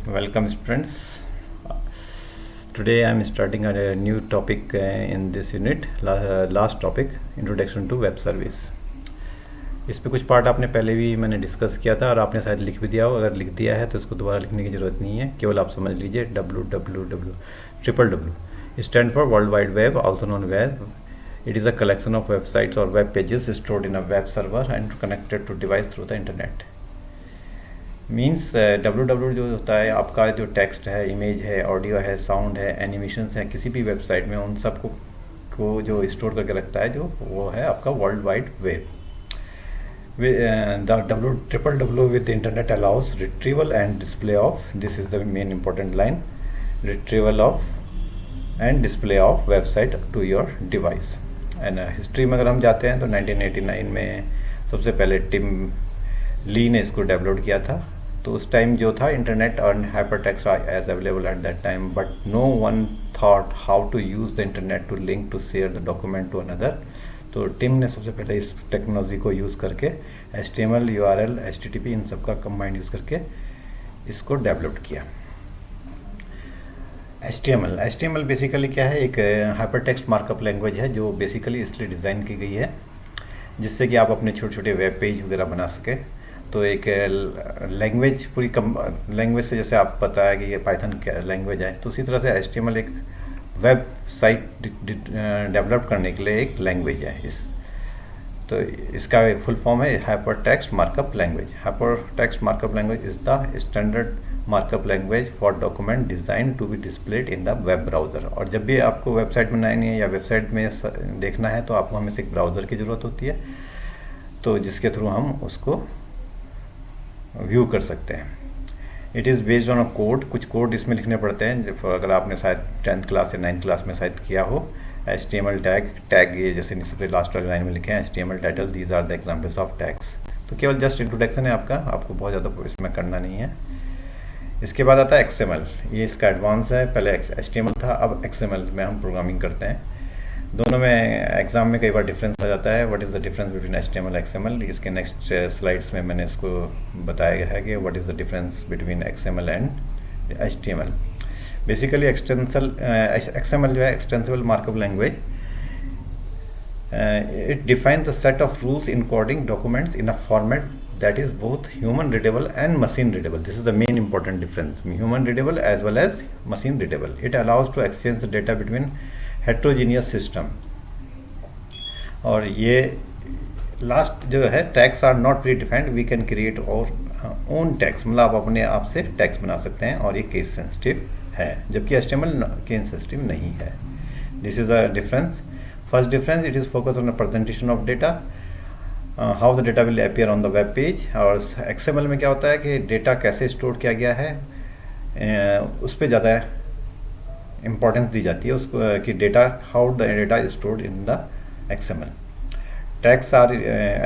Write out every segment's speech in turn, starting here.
Welcome, students. Today I am starting a new topic in this unit. Last topic, Introduction to Web Service. इस पे कुछ part आपने पहले भी मैंने डिस्कस किया था और आपने शायद लिख भी दिया हो. अगर लिख दिया है तो इसको दोबारा लिखने की ज़रूरत नहीं है, केवल आप समझ लीजिए. www stand for world wide web, also known web. It is a collection of websites or web pages stored in a web server and connected to device through the internet. Means www जो होता है आपका जो text है, image है, audio है, sound है, animations है, किसी भी वेबसाइट में उन सब को जो स्टोर करके रखता है, जो वो है आपका world wide web. www with the internet allows retrieval and display of, this is the main important line, retrieval of and display of website to your device. And history में अगर हम जाते हैं तो 1989 में सबसे पहले टिम ली ने इसको डेवलप किया था. तो उस टाइम जो था इंटरनेट और hypertext as available at that time, but no one thought how to use the internet to link to share the document to another. तो टिम ने सबसे पहले इस टेक्नोलॉजी को यूज़ करके HTML, URL, HTTP इन सब का कंबाइंड यूज़ करके इसको डेवलप किया. HTML बेसिकली क्या है, एक हाइपर टेक्स्ट मार्कअप लैंग्वेज है जो बेसिकली इसलिए डिज़ाइन की गई है जिससे कि आप अपने छोटे छोटे वेब पेज वगैरह बना सके. तो एक लैंग्वेज पूरी लैंग्वेज से, जैसे आप पता है कि ये पाइथन लैंग्वेज है, तो उसी तरह से HTML एक वेब साइट डेवलप करने के लिए एक लैंग्वेज है. तो इसका फुल फॉर्म है hypertext markup language. Hypertext markup language is the standard markup language for document design to be displayed in the web browser. और जब भी आपको वेबसाइट बनानी है या वेबसाइट में देखना है तो आपको हमेशा एक ब्राउज़र की ज़रूरत होती है, तो जिसके थ्रू हम उसको व्यू कर सकते हैं. It is based on a code. कुछ कोड इसमें लिखने पड़ते हैं, अगर आपने शायद 10th क्लास या 9th क्लास में शायद किया हो. HTML टैग ये जैसे सबसे लास्ट वाली लाइन में लिखे हैं HTML title, these are the examples of tags. तो केवल जस्ट इंट्रोडक्शन है आपको बहुत ज़्यादा इसमें करना नहीं है. इसके बाद आता है XML. ये इसका एडवांस है. पहले HTML था, अब XML में हम प्रोग्रामिंग करते हैं. दोनों में एग्जाम में कई बार डिफरेंस आ जाता है. What is the difference between HTML XML. इसके नेक्स्ट स्लाइड्स में मैंने इसको बताया गया है कि what is the difference between XML and HTML. Basically XML जो है extensible markup language. It defines the set of rules in coding documents in a format that is both human readable and machine readable. This is the main important difference, human readable as well as machine readable. It allows to exchange the data between heterogeneous system. और ये last जो है, tags are not predefined, we can create our own tags, मतलब आप अपने आप से tags बना सकते हैं और ये केस सेंसिटिव है, जबकि HTML केस सेंसिटिव नहीं है. This is the difference. First difference, it is focus on the presentation of data, how the data will appear on the web page. और XML में क्या होता है कि डेटा कैसे स्टोर किया गया है उस पर ज़्यादा इम्पोर्टेंस दी जाती है उसको, कि data how the data is stored in the XML. Tags are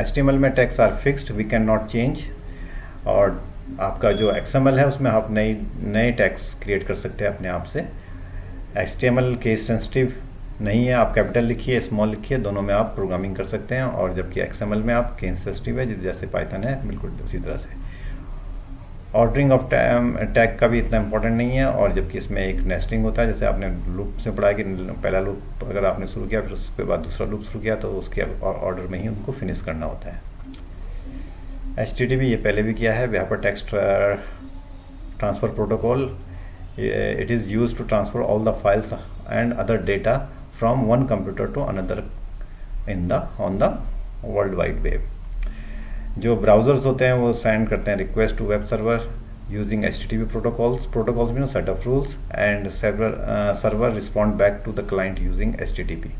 HTML में tags are fixed, we can not change. और आपका जो XML है उसमें आप नए टैग्स क्रिएट कर सकते हैं अपने आप से. HTML केस सेंसिटिव नहीं है, आप कैपिटल लिखिए, स्मॉल लिखिए, दोनों में आप प्रोग्रामिंग कर सकते हैं. और जबकि XML में आप केस सेंसिटिव है, जैसे पाइथन है, बिल्कुल उसी तरह से. ऑर्डरिंग ऑफ टैग का भी इतना इंपॉर्टेंट नहीं है. और जबकि इसमें एक नेस्टिंग होता है, जैसे आपने लूप से पढ़ा कि पहला लूप अगर आपने शुरू किया फिर उसके बाद दूसरा लूप शुरू किया तो उसके ऑर्डर में ही उनको फिनिश करना होता है. HTTP ये पहले भी किया है, hypertext transfer protocol. It is use to transfer all the files and other data from one computer to another on the world wide web. जो ब्राउज़र्स होते हैं वो सेंड करते हैं request to web server using HTTP protocols में set of rules and server respond back to the client using HTTP.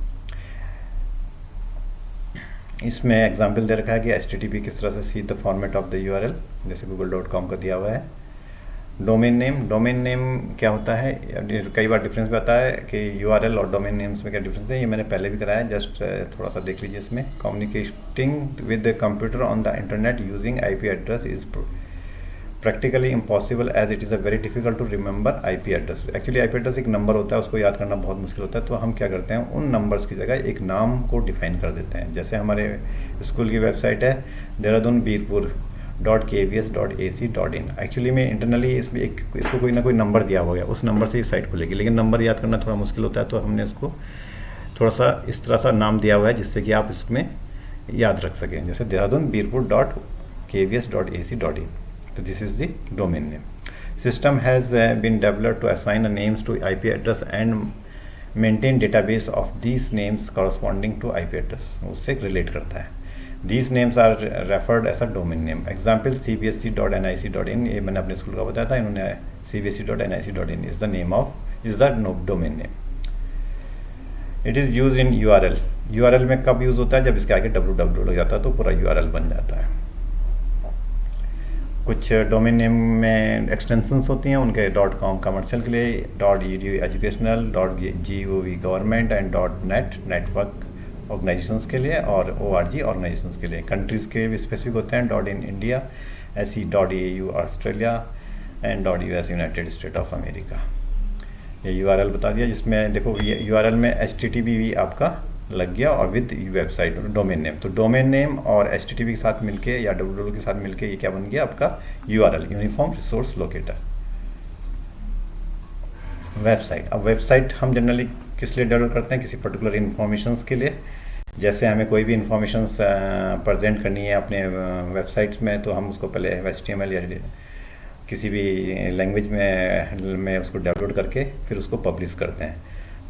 इसमें example दे रखा है कि HTTP किस तरह से see the format of the URL, जैसे google.com का दिया हुआ है. डोमेन नेम क्या होता है, कई बार डिफरेंस भी आता है कि URL और डोमेन नेम्स में क्या डिफरेंस है. ये मैंने पहले भी कराया, जस्ट थोड़ा सा देख लीजिए. इसमें communicating with the computer on the internet using IP address is practically impossible as it is a very difficult to remember IP address. Actually IP address एक नंबर होता है, उसको याद करना बहुत मुश्किल होता है. तो हम क्या करते हैं, उन नंबर्स की जगह एक नाम को डिफाइन कर देते हैं. जैसे हमारे स्कूल की वेबसाइट है देहरादून बीरपुर www.kvs.ac.in। एक्चुअली में इंटरनली इसमें इसको कोई ना कोई नंबर दिया हुआ है, उस नंबर से ये साइट खुलेगी, लेकिन नंबर याद करना थोड़ा मुश्किल होता है, तो हमने उसको थोड़ा सा इस तरह सा नाम दिया हुआ है जिससे कि आप इसमें याद रख सकें, जैसे देहरादून birpur.kvs.ac.in। तो this is the domain name. System has been developed to assign a names to IP address and maintain database of these names corresponding to IP address, उससे रिलेट करता है। These names are referred as a domain name. Example cbsc.nic.in, ये मैंने अपने school का बताया था, इन्होंने cbsc.nic.in is the name of domain name. It is used in URL. URL में कब यूज होता है? जब इसके आगे www लग जाता है तो पूरा URL बन जाता है। कुछ डोमेन नेम में एक्सटेंशंस होती हैं, उनके .com कमर्शियल के लिए, .edu educational, .gov government and .net network organisations के लिए, और .org ऑर्गेनाइजेशंस के लिए। कंट्रीज़ के भी स्पेसिफिक होते हैं, .in India, .eu Australia and .us United state of America. ये URL बता दिया, जिसमें देखो URL में HTTP आपका लग गया और विद वेबसाइट डोमेन नेम। तो डोमेन नेम और HTTP के साथ मिलके या www के साथ मिलके ये क्या बन गया आपका URL, uniform resource locator. Website, अब वेबसाइट हम जनरली किस लिए डेवलप करते हैं? किसी पर्टिकुलर इन्फॉर्मेशंस के लिए। जैसे हमें कोई भी इन्फॉर्मेशंस प्रेजेंट करनी है अपने वेबसाइट्स में, तो हम उसको पहले HTML या किसी भी लैंग्वेज में उसको डाउनलोड करके फिर उसको पब्लिश करते हैं।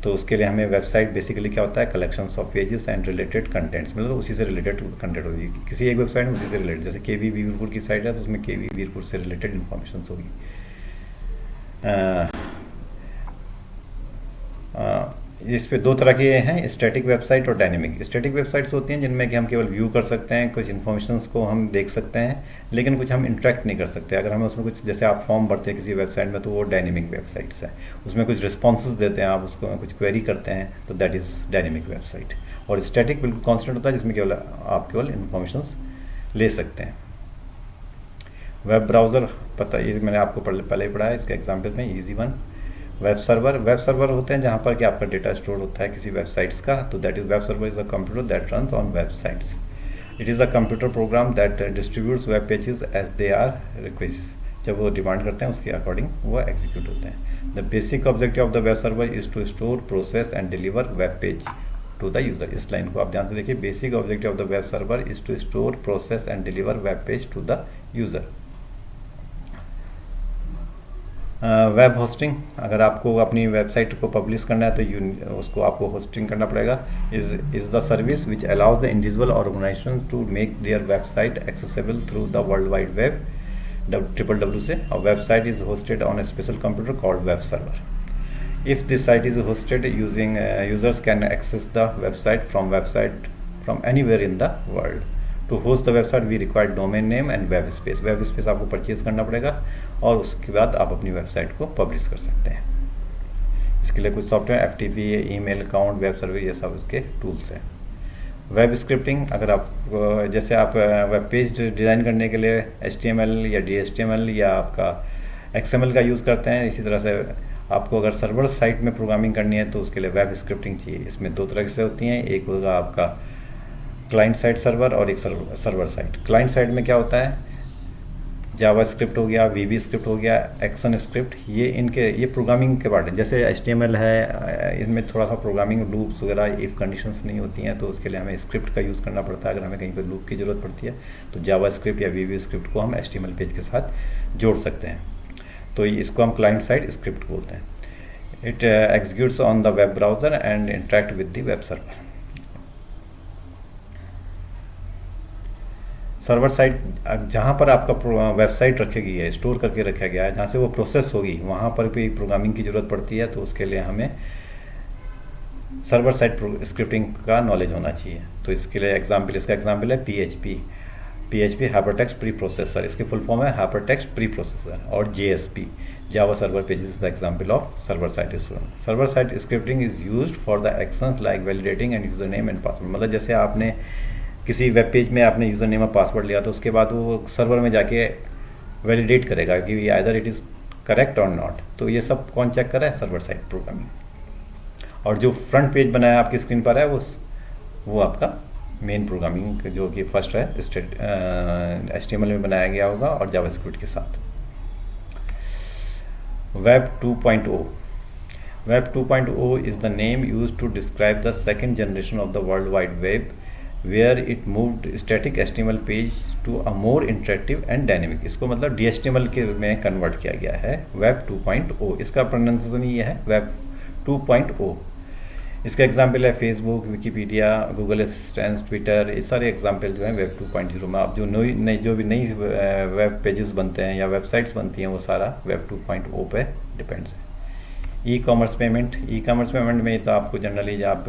तो उसके लिए हमें वेबसाइट बेसिकली क्या होता है? Collections of pages and related contents, मतलब उसी से रिलेटेड कंटेंट होगी किसी एक वेबसाइट में, उसी से रिलेटेड। जैसे KV वीरपुर की साइट है तो उसमें KV वीरपुर से रिलेटेड इन्फॉर्मेशन होगी। इस पे दो तरह के हैं, स्टैटिक वेबसाइट और डायनेमिक। स्टैटिक वेबसाइट्स होती हैं जिनमें कि हम केवल व्यू कर सकते हैं, कुछ इन्फॉर्मेशंस को हम देख सकते हैं, लेकिन कुछ हम इंटरेक्ट नहीं कर सकते। अगर हमें उसमें कुछ, जैसे आप फॉर्म भरते हैं किसी वेबसाइट में, तो वो डायनेमिक वेबसाइट्स है, उसमें कुछ रिस्पॉन्सेज देते हैं, आप उसको कुछ क्वेरी करते हैं, तो दैट इज़ डायनेमिक वेबसाइट। और स्टैटिक बिल्कुल कॉन्स्टेंट होता है, जिसमें केवल आप केवल इन्फॉर्मेशंस ले सकते हैं। वेब ब्राउज़र, पता ये मैंने आपको पहले ही पढ़ा है, इसका एग्जाम्पल में ईजी वन। वेब सर्वर होते हैं जहाँ पर कि आपका डेटा स्टोर होता है किसी वेबसाइट्स का, तो that is web server is a computer that runs on websites. It is a computer program that distributes web pages as they are request. जब वो डिमांड करते हैं उसके अकॉर्डिंग वो एग्जीक्यूट होते हैं। The basic objective of the web server is to store, process and deliver web page to the user. इस line को आप ध्यान से देखिए, basic objective of the web server is to store, process and deliver web page to the user. Web hosting, अगर आपको अपनी website को पब्लिश करना है तो उसको आपको होस्टिंग करना पड़ेगा। Is the service which allows the individual और organisation to make their website accessible through the world wide web, www से। और website is hosted on a special computer called web server. If this site is hosted using users can access the website from anywhere in the world. To host the website we require domain name and web space. Web space आपको purchase करना पड़ेगा और उसके बाद आप अपनी website को publish कर सकते हैं। इसके लिए कुछ software FTP, email account, web server, ये सब इसके टूल्स हैं। वेब स्क्रिप्टिंग, अगर आप जैसे आप वेब पेज डिज़ाइन करने के लिए HTML या DHTML या आपका XML का यूज़ करते हैं, इसी तरह से आपको अगर सर्वर साइट में प्रोग्रामिंग करनी है तो उसके लिए वेब स्क्रिप्टिंग चाहिए। इसमें दो तरह से होती हैं, एक होगा आपका क्लाइंट साइड सर्वर और एक सर्वर साइड। क्लाइंट साइड में क्या होता है? जावा स्क्रिप्ट हो गया, VB स्क्रिप्ट हो गया, एक्शन स्क्रिप्ट, ये प्रोग्रामिंग के पार्ट है। जैसे HTML है, इसमें थोड़ा सा प्रोग्रामिंग लूप्स वगैरह, इफ कंडीशंस नहीं होती हैं, तो उसके लिए हमें स्क्रिप्ट का यूज़ करना पड़ता है। अगर हमें कहीं पर लूप की ज़रूरत पड़ती है तो जावा स्क्रिप्ट या VB स्क्रिप्ट को हम HTML पेज के साथ जोड़ सकते हैं, तो इसको हम क्लाइंट साइड स्क्रिप्ट बोलते हैं। It executes on the web browser and interact with the web server. Server site, जहाँ पर आपका वेबसाइट रखी गई है, स्टोर करके रखा गया है, जहाँ से वो प्रोसेस होगी, वहाँ पर भी प्रोग्रामिंग की ज़रूरत पड़ती है, तो उसके लिए हमें सर्वर साइड स्क्रिप्टिंग का नॉलेज होना चाहिए। तो इसके लिए इसका एग्जाम्पल है PHP हाइपरटेक्स्ट प्री प्रोसेसर, इसकी फुल फॉर्म है हाइपरटेक्स्ट प्री प्रोसेसर। और JSP Java server pages is the example of server side scripting. Server side scripting is used for the actions like validating and user name and password. मतलब जैसे आपने किसी web page में आपने user name और password लिया, तो उसके बाद वो सर्वर में जाके वैलिडेट करेगा कि आइदर इट इज़ करेक्ट और नॉट। तो ये सब कौन चेक कर रहा है? Server side programming. और जो फ्रंट पेज बनाया आपकी स्क्रीन पर है वो आपका मेन प्रोग्रामिंग जो कि फर्स्ट है HTML में बनाया गया होगा और जावास्क्रिप्ट के साथ। Web 2.0 Web 2.0 is the name used to describe the second generation of the World Wide Web, where it moved static HTML page to a more interactive and dynamic। इसको मतलब DHTML के में कन्वर्ट किया गया है Web 2.0। इसका pronunciation ये है Web 2.0। इसका एग्जाम्पल है Facebook, Wikipedia, Google assistant, Twitter, ये सारे एग्जाम्पल जो हैं वेब 2.0 में। आप जो भी नई वेब पेजेस बनते हैं या वेबसाइट्स बनती हैं वो सारा वेब 2.0 पे डिपेंड्स है। ई कॉमर्स पेमेंट में तो आपको जनरली जब आप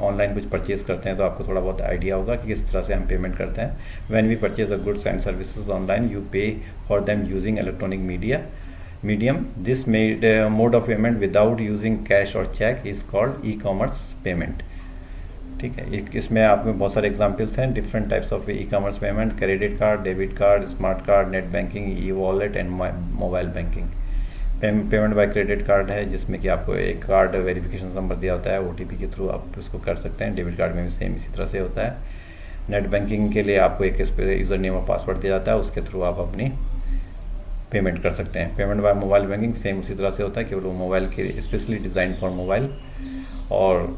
ऑनलाइन कुछ परचेज करते हैं तो आपको थोड़ा बहुत आइडिया होगा कि किस तरह से हम पेमेंट करते हैं। When we purchase a goods and services online you pay for them using electronic medium. This mode of payment without using cash और cheque is called e commerce payment. ठीक है, इसमें आप में बहुत सारे एग्जांपल्स हैं different types of e commerce payment: credit card, debit card, smart card, net banking, e wallet and mobile banking. Payment by credit card है जिसमें कि आपको एक कार्ड वेरिफिकेशन नंबर दिया होता है, OTP के थ्रू आप उसको कर सकते हैं। डेबिट कार्ड में भी सेम इसी तरह से होता है। नेट बैंकिंग के लिए आपको एक यूज़र नेम और पासवर्ड दिया जाता है, उसके थ्रू आप अपनी पेमेंट कर सकते हैं। Payment by mobile banking same उसी तरह से होता है, केवल वो मोबाइल के स्पेशली डिज़ाइन फॉर मोबाइल। और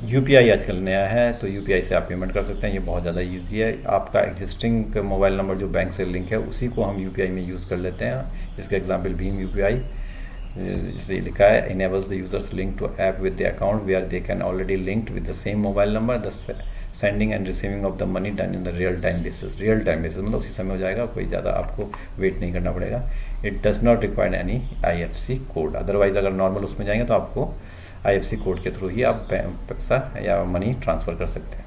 UPI आजकल नया है तो UPI से आप पेमेंट कर सकते हैं। ये बहुत ज़्यादा ईजी है। आपका एग्जिस्टिंग मोबाइल नंबर जो बैंक से लिंक है उसी को हम UPI में यूज़ कर लेते हैं। इसका एग्जाम्पल भीम UPI, जिसे लिखा है enables the users link to app with the account where they can already linked with the same mobile number, the sending and receiving of the money done in the real time basis मतलब उसी समय हो जाएगा, कोई ज़्यादा आपको wait नहीं करना पड़ेगा। It does not require any IFSC code. Otherwise अगर नॉर्मल उसमें जाएंगे तो आपको IFSC कोड के थ्रू ही आप पैसा या मनी ट्रांसफ़र कर सकते हैं।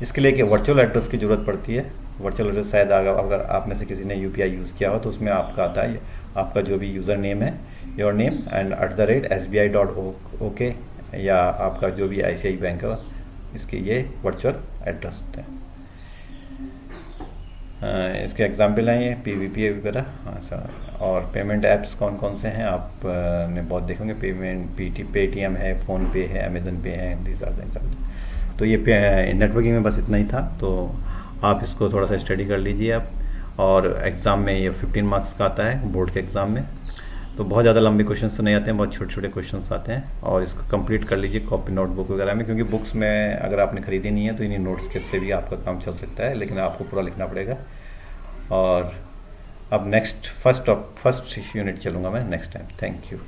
इसके लिए एक वर्चुअल एड्रेस की ज़रूरत पड़ती है। वर्चुअल एड्रेस शायद अगर आप में से किसी ने UPI यूज़ किया हो तो उसमें आपका आता है आपका जो भी यूज़र नेम है, योर नेम एंड @SBI.OK या आपका जो भी ICICI बैंक है इसके ये वर्चुअल एड्रेस होते हैं। इसके एग्जांपल हैं ये PVP वगैरह। हाँ सर, और पेमेंट ऐप्स कौन कौन से हैं आप ने बहुत देखेंगे। पेटीएम है, फ़ोनपे है, अमेज़न पे है, दीज आर द एग्जांपल। तो ये नेटवर्किंग में बस इतना ही था, तो आप इसको थोड़ा सा स्टडी कर लीजिए आप। और एग्ज़ाम में ये 15 मार्क्स का आता है बोर्ड के एग्ज़ाम में, तो बहुत ज़्यादा लंबे क्वेश्चंस तो नहीं आते हैं, बहुत छोटे छोटे क्वेश्चंस आते हैं। और इसको कंप्लीट कर लीजिए कॉपी नोटबुक वगैरह में, क्योंकि बुक्स में अगर आपने ख़रीदी नहीं है तो इन्हीं नोट्स के से भी आपका काम चल सकता है, लेकिन आपको पूरा लिखना पड़ेगा। और अब नेक्स्ट फर्स्ट यूनिट चलूँगा मैं नेक्स्ट टाइम। Thank you.